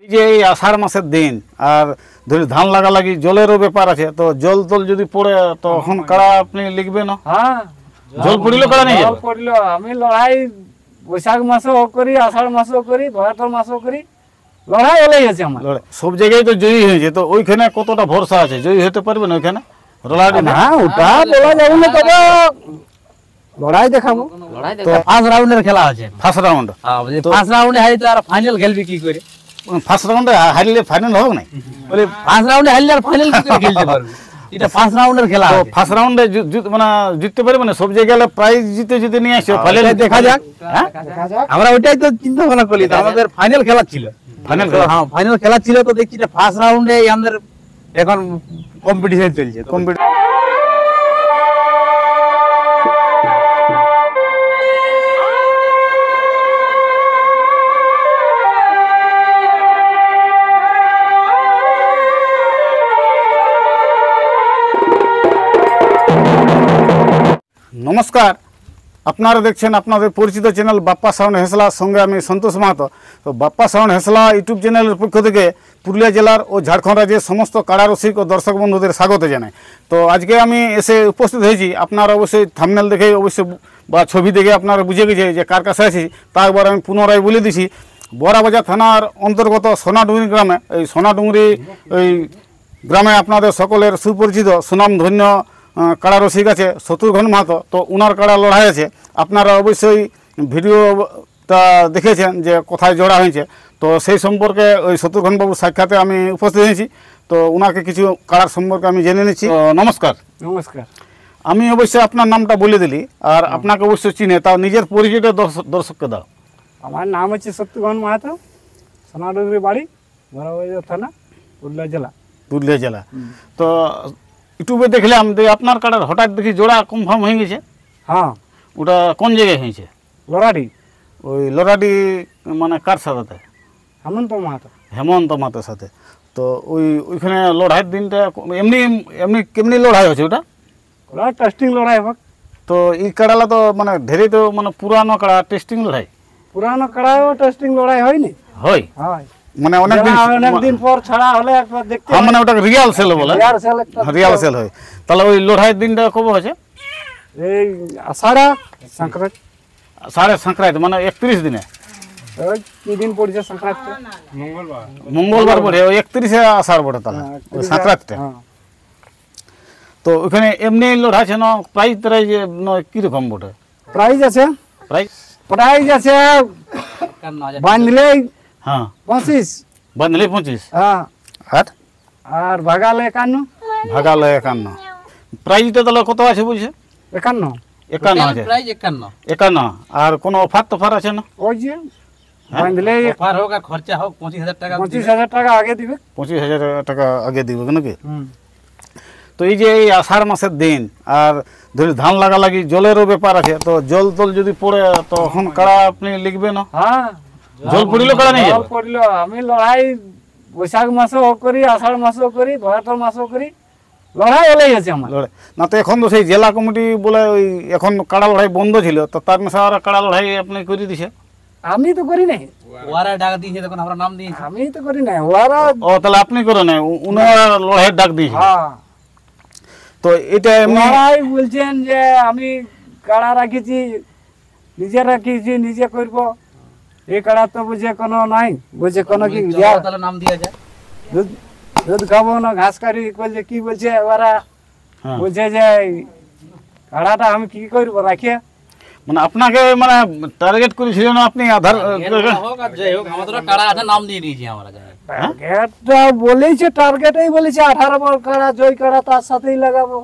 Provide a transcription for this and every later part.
এই যে এই আষাঢ় মাসের দিন আর ধরে ধান লাগা লাগি জলেরও ব্যাপার আছে, তো জল তল যদি পড়ে তখন কাড়া আপনি লিখবে না? হ্যাঁ, জল পড়িল কাড়া নিয়ে জল পড়ল। আমি লড়াই বৈশাখ মাসেও করি, আষাঢ় মাসেও করি, ভাদ্র মাসেও করি। লড়াই হলেই আছে আমার। সব জায়গায় তো জয়ী হয়েছে, তো ওইখানে কতটা ভরসা আছে জয়ী হতে পারবে না ওইখানে? না, ওটা বলা যাবে না, তবে লড়াই দেখাবো। তো ফার্স্ট রাউন্ডের খেলা আছে, ফার্স্ট রাউন্ড। ফার্স্ট রাউন্ডে হারি তো আর ফাইনাল খেলবি কি করে? ফার্স্ট রাউন্ডে হারলে ফাইনাল হবে না? বলে ফার্স্ট রাউন্ডে হারলে আর ফাইনাল কি করে খেলতে পারবে? এটা ফার্স্ট রাউন্ডের খেলা। তো ফার্স্ট রাউন্ডে মানে জিততে পারবে না? সব জায়গায় প্রাইজ জিতে নিয়ে আসছে, ফাইনাল দেখা যাক। হ্যাঁ, আমরা ওইটাই তো চিন্তা ভাবনা করি। আমাদের ফাইনাল খেলা ছিল, ফাইনাল খেলা। হ্যাঁ ফাইনাল খেলা ছিল। তো দেখছি ফার্স্ট রাউন্ডে আমাদের এখন কম্পিটিশন চলছে। নমস্কার, আপনারা দেখছেন আপনাদের পরিচিত চ্যানেল বাপ্পা সাউন্ড হেঁসলার সঙ্গে আমি সন্তোষ মাহাতো। তো বাপ্পা সাউন্ড হেঁসলা ইউটিউব চ্যানেলের পক্ষ থেকে পুরুলিয়া জেলার ও ঝাড়খণ্ড রাজ্যের সমস্ত কাড়া রসিক ও দর্শক বন্ধুদের স্বাগত জানাই। তো আজকে আমি এসে উপস্থিত হয়েছি, আপনারা অবশ্যই থাম্বনেল দেখে অবশ্যই বা ছবি দেখে আপনারা বুঝে গেছে যে কার কাছে আছি। তা একবার আমি পুনরায় বলে দিছি, বড়াবাজার থানার অন্তর্গত সোনাডুঙ্গরি গ্রামে। এই সোনাডুঙ্গরি এই গ্রামে আপনাদের সকলের সুপরিচিত সুনামধন্য কাড়া রসিক আছে শত্রুঘ্ন মাহাতো। তো উনার কাড়া লড়াই আছে, আপনারা অবশ্যই ভিডিওটা দেখেছেন যে কোথায় জোড়া হয়েছে। তো সেই সম্পর্কে ওই শত্রুঘ্নবাবুর সাক্ষাতে আমি উপস্থিত হয়েছি। তো ওনাকে কিছু কাড়ার সম্পর্কে আমি জেনে নিচ্ছি। নমস্কার। নমস্কার। আমি অবশ্যই আপনার নামটা বলে দিলি, আর আপনাকে অবশ্যই চিনে, তাও নিজের পরিচয়টা দর্শককে দাও। আমার নাম হচ্ছে শত্রুঘ্ন মাহাতো, সোনাডুঙ্গরি বাড়ি, বড়াবাজার থানা, পুরুলিয়া জেলা। পুরুলিয়া জেলা। তো ইউটিউবে দেখলাম যে আপনার কাড়ার হঠাৎ দেখি জোড়া কনফার্ম হয়ে গেছে। হ্যাঁ, ওটা কোন জায়গায় হয়েছে? লড়াটি। ওই লড়াটি মানে কার সাথে? হেমন্ত মাহাতো। হেমন্ত মাহাতোর সাথে। তো ওইখানে লড়াইয়ের দিনটা এমনি এমনি কেমনি লড়াই হয়েছে ওটা? ওরা টেস্টিং লড়াই হোক। তো এই কাড়ালা তো মানে ধীরে তো মানে পুরানো কাড়া টেস্টিং লড়াই। পুরানো কাড়াও টেস্টিং লড়াই হয়নি? হয়, হয়। মানে অনেকদিন পর ছাড়া হলে একবার দেখতে। হ্যাঁ, মানে ওটাকে রিয়াল সেল বলে। রিয়াল সেল হয়। তাহলে ওই লড়াইয়ের দিনটা কবে হয়েছে? এই আষাঢ়া সংক্রান্তি। সাড়ে সংক্রান্তি মানে 31 দিনে। ওই কি দিন পড়ছে সংক্রান্তি? মঙ্গলবার পড়ে, ওই 31 আষাঢ় পড়ে তাহলে ওই সংক্রান্তিটা। তো ওইখানে এমনি লড়াই আছে না? প্রাইজ প্রাইজ কিরকম বটে? প্রাইজ আছে, প্রাইজ আছে বাঁধলে হ্যাঁ 25, বাঁধলে 25, হ্যাঁ, আর ভাগালে 51। ভাগালে 51। প্রাইজটা তাহলে কত আছে বলছে? 51। 51 আছে, প্রাইজ 51। 51। আর কোনো অফার টফার আছে না? ওই যে বাঁধলে অফার হোক আর খরচা হোক 25,000 টাকা। 25,000 টাকা আগে দিবে। 25,000 টাকা আগে দিবে নাকি? তো এই যে এই আষাঢ় মাসের দিন আর ধরে ধান লাগা লাগি জলেরও ব্যাপার আছে, তো জল তল যদি পড়ে তখন কাড়া আপনি লিখবে না? হ্যাঁ, জল পড়িল কাড়া নিয়ে জল পড়ল। আমি লড়াই বৈশাখ মাসেও করি, আষাঢ় মাসেও করি, ভাদ্র মাসেও করি। লড়াই হলেই আছে আমার। লড়াই না তো এখন তো সেই জেলা কমিটি বলে ওই এখন কাড়া লড়াই বন্ধ ছিল, তো তার সারা কাড়া লড়াই আপনি করে দিছে? আমি তো করি নাই। ওরা ডাক দিয়েছে, তখন আমরা নাম দিয়েছি। আমি তো করি নাই, ওরা। ও তাহলে আপনি করে নাই, উনারা লড়াইয়ের ডাক দিয়েছে। হ্যাঁ, তো এটা এমনি ওরাই বলছেন যে আমি কাড়া রাখিছি, নিজে রাখিছি, নিজে করব। এই কাড়া তো বুঝে কোনো নাই, বুঝে কোনো কি তাহলে নাম দিয়ে যায়। দুধ খাবো না ঘাস কারি বলছে, কি বলছে ওরা? বলছে যে কাড়াটা আমি কি করবো রাখিয়ে। মানে আপনাকে মানে টার্গেট করেছিল না আপনি? আধার হোক আর যাই হোক, আমাদের কাড়া আছে, নাম দিয়ে দিয়েছি আমরা। টার্গেটটা বলেছে, টার্গেটেই বলেছে 18 বল কাড়া, জয় কাড়া তার সাথেই লাগাবো।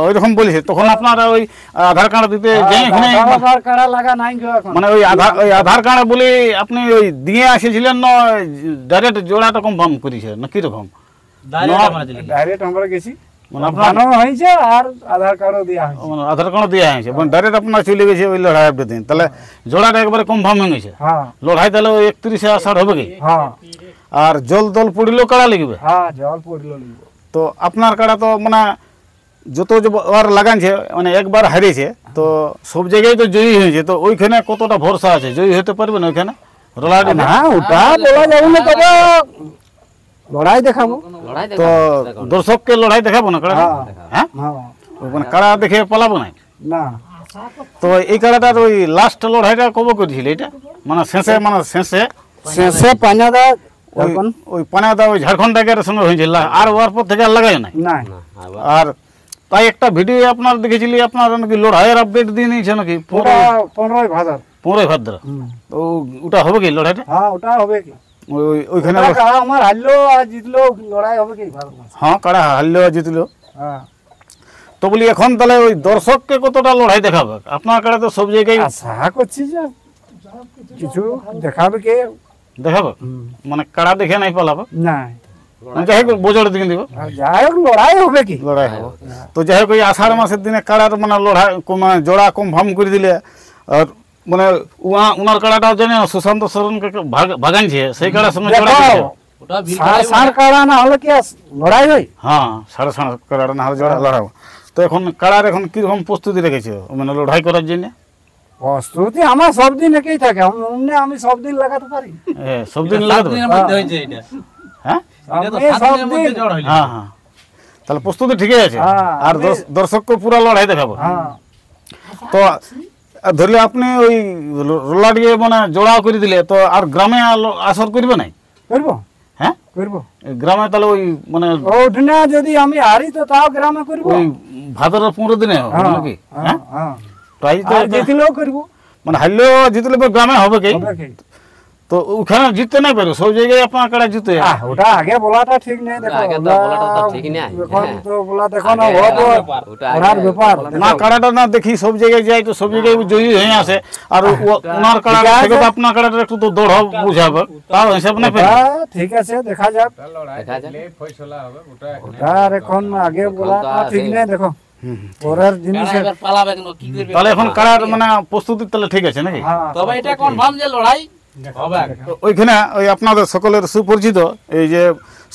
ওইরকম বলেছে। তখন আপনারা ওই আধার কার্ড দিতে যাই এখানে আধার কাড়া লাগা নাই এখন। মানে ওই আধার কার্ড বলে আপনি ওই দিয়ে আসেছিলেন না ডাইরেক্ট জোড়াটা কনফার্ম করেছে না কিরকম? ডাইরেক্ট আমরা গেছি, মানে আপনার হয়েছে আর আধার কার্ডও দেওয়া হয়েছে। আধার কার্ড দেওয়া হয়েছে, মানে ডাইরেক্ট আপনার চলে গেছে ওই লড়াই আপনি দিন। তাহলে জোড়াটা একবারে কনফার্ম হয়ে গেছে। হ্যাঁ, লড়াই তাহলে ওই 31 আষাঢ় হবে কি? হ্যাঁ। আর জল তল পড়িলেও কাড়া লিখবে? হ্যাঁ, জল পড়লো। তো আপনার কাড়া তো মানে যত বার লাগানছে মানে একবার হারিয়েছে, তো সব জায়গায় তো জয়ী হয়েছে। তো ওইখানে কতটা ভরসা আছে জয়ী হতে পারবে না ওইখানে? রোলাটি না? হ্যাঁ ওটা বলা যাবে না, তবে লড়াই দেখাবো। লড়াই তো দেখো দর্শককে লড়াই দেখাবো না কাড়া? হ্যাঁ হ্যাঁ, হ্যাঁ মানে কাড়া দেখে পালাবো না? না তো এই কাড়াটার ওই লাস্ট লড়াইটা কবে করেছিল এটা? মানে শেষে শেষে পানাদা ওই ওই পানাদা ওই ঝাড়খণ্ড টাইগারের সঙ্গে হয়েছিল, আর ওর পর থেকে আর লাগাই নাই। না না আর তাই একটা ভিডিও আপনার দেখেছিলি, আপনার নাকি লড়াইয়ের আপডেট দিয়ে নিয়েছে নাকি? ওটা 15 ভাদর। 15 ভাদ্র। তো ওটা হবে কি লড়াইটা? হ্যাঁ ওটা হবে কি, ওইখানে ওটা কাড়া আমার হারলো আর জিতলো, লড়াই হবে কি ভাদর মাসে। হ্যাঁ কাড়া হারলেও জিতলো। হ্যাঁ তো বলি এখন তাহলে ওই দর্শককে কতটা লড়াই দেখাবে? আপনার কাড়া তো সব জায়গায় আশা করছি যে কিছু দেখাবে কে। দেখাবে, মানে কাড়া দেখে নাই পালাবে। না যাই হোক বোঝড়ের দিকে দিব আর যাই হোক লড়াই হবে কি। লড়াই হবে। তো যাই হোক ওই আষাঢ় মাসের দিনে কাড়ার মানে লড়াই মানে জোড়া কনফার্ম করে দিলে, আর মানে উনার কাড়াটা জানি সুশান্ত সরনকে ভাগানছে, সেই কাড়ার সঙ্গে জোড়া দেখো, করেছে। ওটা সার কাড়া না হলে কি আর লড়াই হয়? হ্যাঁ সাড়ে কাড়াটা না হলে জোড়া লড়াবো। তো এখন কাড়ার এখন কিরকম প্রস্তুতি রেখেছে মানে লড়াই করার জন্য? প্রস্তুতি আমার সব দিন একই থাকে, আমি সব দিন লাগাতে পারি। সব দিন লাগাতে দিনের মধ্যে হয়েছে এটা। হ্যাঁ এটা তো আমি 7 সব দিনের মধ্যে দিন- জড় হইলো। হ্যাঁ হ্যাঁ, তাহলে প্রস্তুতি ঠিকই আছে। হ্যাঁ, আর দর্শককে পুরো লড়াই দেখাবো। হ্যাঁ তো ধরলে আপনি ওই রোলা দিয়ে মানে জোড়াও করে দিলে, তো আর গ্রামে আসর করবে নাই? করবো হ্যাঁ করবো। গ্রামে তাহলে ওই মানে ওঠনে যদি আমি হারি তো তাও গ্রামে করবো। ওই ভাদরের 15 দিনে হবে হ্যাঁ, নাকি? হ্যাঁ, হ্যাঁ হ্যাঁ। প্রাইজ তো আর জিতলেও করবো। মানে হারলেও জিতলে তো গ্রামে হবে কি? হবে কি? তো ওখানে জিততে নাই পারো, সব জায়গায় আপনার কাড়া জিতে। ওটা আগে বলাটা ঠিক নেই। দেখো আগে তো বলাটা তো ঠিক নেই। এখন হ্যাঁ। তো বলা দেখো না, আগে ও তো ওটা ওনার আগে ব্যাপার। না কাড়াটা না দেখি সব জায়গায় যাই তো সব জায়গায় জয়ী হয়ে আসে, আর ওনার কাড়া থেকে তো আপনার কাড়াটা একটু তো দৌড় বুঝাবে, তাও হিসাব নাই পারি। হ্যাঁ, ঠিক আছে দেখা যাক। দেখা যাক। ওটা আর এখন আগে বলাটা ঠিক নেই। দেখো পরের জিনিসের এবার পালাবে কেন, কি করবে? তাহলে এখন কাড়ার মানে প্রস্তুতি তাহলে ঠিক আছে নাকি? হ্যাঁ, তবে এটা কনফার্ম যে লড়াই হবে। তো ওইখানে ওই আপনাদের সকলের সুপরিচিত এই যে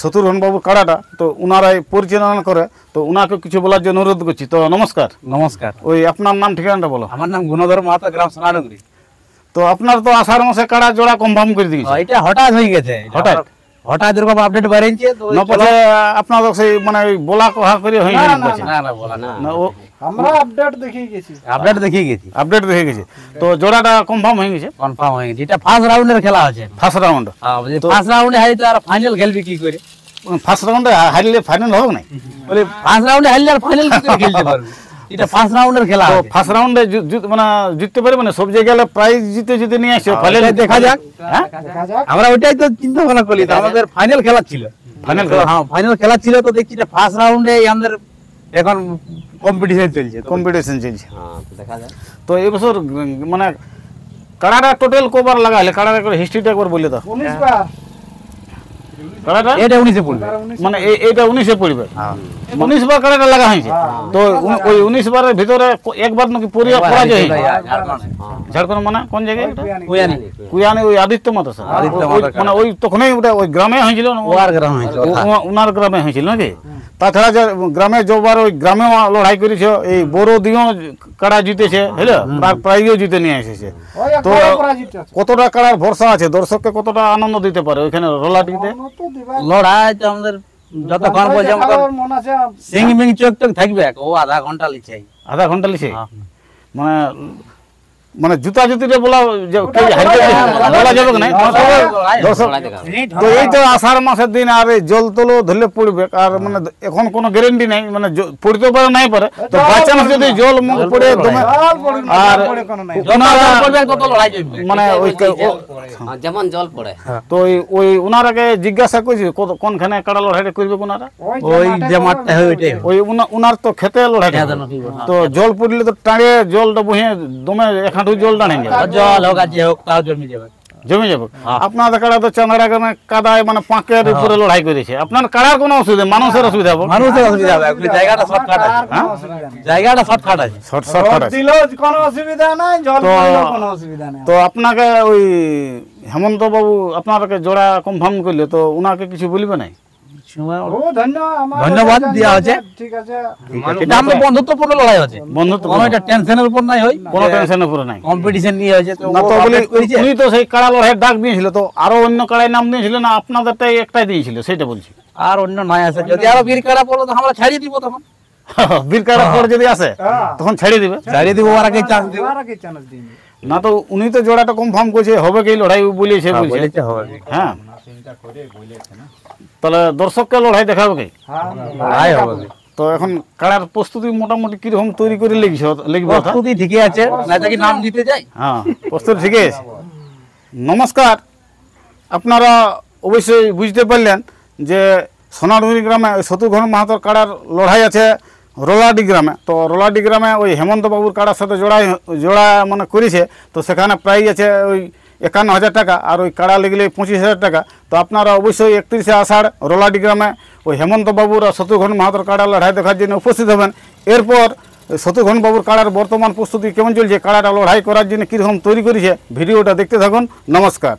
শত্রুঘ্ন বাবু কাড়াটা, তো উনারাই পরিচালনা করে, তো উনাকে কিছু বলার জন্য অনুরোধ করছি। তো নমস্কার, নমস্কার, ওই আপনার নাম ঠিকানাটা বলো। আমার নাম গুণধর মাহাতো, গ্রাম সোনাডুঙ্গরি। তো আপনার তো আষাঢ় মাসে কাড়া জোড়া কনফার্ম করে দিয়েছে, এটা হঠাৎ হয়ে গেছে। হঠাৎ? হঠাৎ এরকম আপডেট বেরিয়েছে তো না পথে আপনাদের সেই মানে ওই বলা কহা করে হয়ে না, গেছে? না না বলা না, না ও আমরা আপডেট দেখিয়ে গেছি। আপডেট দেখিয়ে গেছি, আপডেট হয়ে গেছে, তো জোড়াটা কনফার্ম হয়ে গেছে কনফার্ম হয়ে গেছে। এটা ফার্স্ট রাউন্ডের খেলা আছে। First round. ফার্স্ট রাউন্ডে হারি তো আর ফাইনাল খেলবি কি করে? ফার্স্ট রাউন্ডে হারলে ফাইনাল হবে নাই? বলে ফার্স্ট রাউন্ডে হারলে আর ফাইনাল কি করে খেলতে পারবি? এটা ফার্স্ট রাউন্ডের খেলা তো আছে। ফার্স্ট রাউন্ডে মানে জিততে পারবে না? সব জায়গায় প্রাইজ জিতে নিয়ে আসছে, ফাইনাল ওটাই দেখা যাক। হ্যাঁ দেখা যাক। আমরা ওইটাই তো চিন্তা ভাবনা করি, তো আমাদের ফাইনাল খেলা ছিল। ফাইনাল খেলা হ্যাঁ ফাইনাল খেলা ছিল, তো দেখছি যে ফার্স্ট রাউন্ডে আমাদের এখন কম্পিটিশন চলছে। তো কম্পিটিশন চলছে। হ্যাঁ দেখা যাক। তো এবছর মানে কাড়াটা টোটাল কবার লাগাইলে? কাড়ার একবার হিস্ট্রিটা একবার বলে দাও। 19 বার। কাড়াটা এটা 19 পড়বে। মানে এইটা 19-এ পড়বে। 19 বার কাড়াটা লাগা হয়েছে। তো ওই 19 বারের ভিতরে একবার নাকি পরাজয় হয়েছে। ঝাড়খণ্ড মানে কোন জায়গায় এটা? কুয়ানি। কুয়ানি, ওই আদিত্য মাতা স্যার। আদিত্য ওই মাতা মানে ওই তখনই ওটা ওই গ্রামে হয়েছিল না? ওয়ার গ্রাম হয়েছে। ওনার গ্রামে হয়েছিল নাকি? তাছাড়া যে গ্রামে যবার ওই গ্রামেও লড়াই করেছে, এই বড় দিয়েও কাড়া জিতেছে, হ্যাঁ প্রাইজও জিতে নিয়ে এসেছে। ওই তো একবারে পরাজিত আছে। কতটা কাড়ার ভরসা আছে? দর্শককে কতটা আনন্দ দিতে পারে ওইখানে রোলাটিতে? অন্য তো দিবা- লড়াই তো আমাদের যতক্ষণ পর্যন্ত দেখাবার মন আছে। সিং মিং চোখ টোক থাকবে, ও আধা ঘন্টা লিচাই। আধা ঘন্টা লিছে? মানে মানে জুতা জুতিটা বলা বলা যাবে না? দর্শক লড়াই দেখা যাক। তো এই তো আষাঢ় মাসের দিন, আর এই জল তলো ধরলে পড়বে, আর মানে এখন কোনো গ্যারেন্টি নাই, মানে পড়তে পারে নাই পারে, তো বাই চান্স যদি জল মুখ পড়ে দমে জল পড়ুক না, আর জল পড়ে কোনো নাই। ওনারা তত লড়াই চলবে। মানে ওই হ্যাঁ, যেমন জল পড়ে। তো ওই ওনারাকে জিজ্ঞাসা করছি কোনখানে কাড়া লড়াইটা করবে ওনারা? ওই যে মাঠটা হয় ওইটাই হবে। ওই উনার তো খেতে লড়াইটা খেতে হবে। লড়াই। তো জল পড়লে তো টাড়ে জলটা বহে দমে এক হাঁটু জল টানে যাবে, জল হোক আর যে হোক তাও জমি যাবে। জমে যাবে। আপনাদের কাড়া তো চাঁদড়া গ্রামে কাদায় মানে পাঁকের উপরে লড়াই করেছে, আপনার কাড়ার কোনো অসুবিধা? মানুষের অসুবিধা হবে? মানুষের অসুবিধা হবে, ওই জায়গাটা শর্টকাট আছে। আর কোনো অসুবিধা নেই। জায়গাটা শর্টকাট আছে। শর্ট রোদ শর্ট আছে। দিলেও কোনো অসুবিধা নাই, জল তো- পড়লেও কোনো অসুবিধা নেই। তো আপনাকে ওই হেমন্ত বাবু আপনাকে জোড়া কনফার্ম করলে, তো উনাকে কিছু বলবে নাই? সময় ও ধন্যবাদ দেওয়া হচ্ছে। ঠিক আছে। এটা আমাদের বন্ধুত্বপূর্ণ লড়াই হচ্ছে, বন্ধুত্ব কোনো এটা টেনশনের উপর নাই হয়, কোনো টেনশনের উপরে নাই। কম্পিটিশন নিয়ে হয়েছে তো না ও তো বলি update করেছে। উনি তো সেই কাড়া লড়াইয়ের ডাক দিয়েছিল, তো আরো অন্য কাড়ায় নাম দিয়েছিল না, আপনাদেরটাই একটাই দিয়েছিল, সেটা বলছি। আর অন্য নাই আসে, যদি আরো বীর কাড়া পড়লো তো আমরা ছাড়িয়ে দিব, তখন বীর কাড়া পর যদি আসে তখন ছেড়ে দিবে। ছাড়িয়ে দিব, ওর আগে চান্স দিব। আর কি চান্স দিন। না তো উনি তো জোড়াটা কনফার্ম করছে হবে কি লড়াই বলেছে বলছে। বলেছে হবে, হ্যাঁ, তাহলে দর্শককে লড়াই দেখাবে কি? হ্যাঁ লড়াই হবে। তো এখন কাড়ার প্রস্তুতি মোটামুটি কিরকম তৈরি করে লিখবে? প্রস্তুতি ঠিকই আছে, না তো কি নাম দিতে যাই। হ্যাঁ, প্রস্তুতি ঠিক আছে। নমস্কার, আপনারা অবশ্যই বুঝতে পারলেন যে সোনাডুঙ্গরি গ্রামে ওই শত্রুঘ্ন মাহাতোর কাড়ার লড়াই আছে রোলাডি গ্রামে। তো রোলাডি গ্রামে ওই হেমন্ত বাবুর কাড়ার সাথে জোড়া মানে করেছে, তো সেখানে প্রাইজ আছে ওই 51,000 টাকা, আর ওই কাড়া লেগলে 25,000 টাকা। তো আপনারা অবশ্যই 31শে আষাঢ় রোলাডি গ্রামে ওই হেমন্ত বাবুর আর শত্রুঘ্ন মাহাতোর কাড়ার লড়াই দেখার জন্য উপস্থিত হবেন। এরপর শত্রুঘ্ন বাবুর কাড়ার বর্তমান প্রস্তুতি কেমন চলছে, কাড়াটা লড়াই করার জন্য কীরকম তৈরি করেছে, ভিডিওটা দেখতে থাকুন। নমস্কার।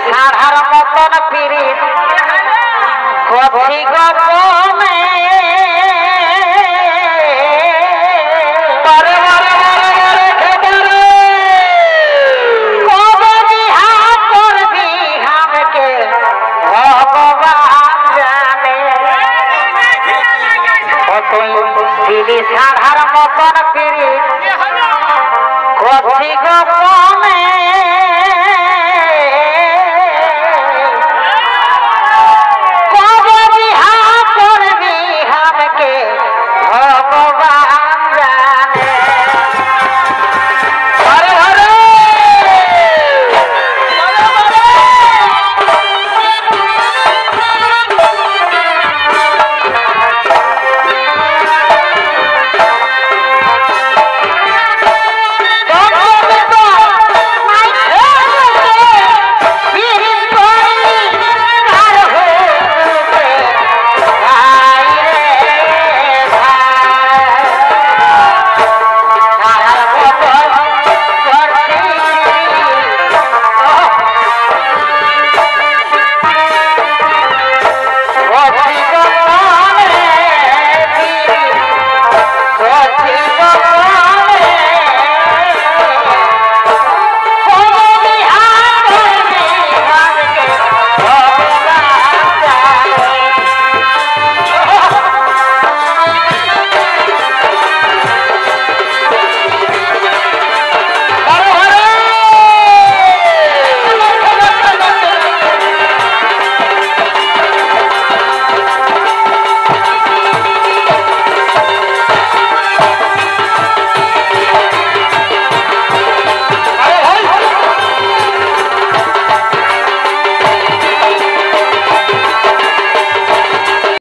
সাধার মতন পিরিত কবি গপনে সাধার মতন পিরিত কবি গপনে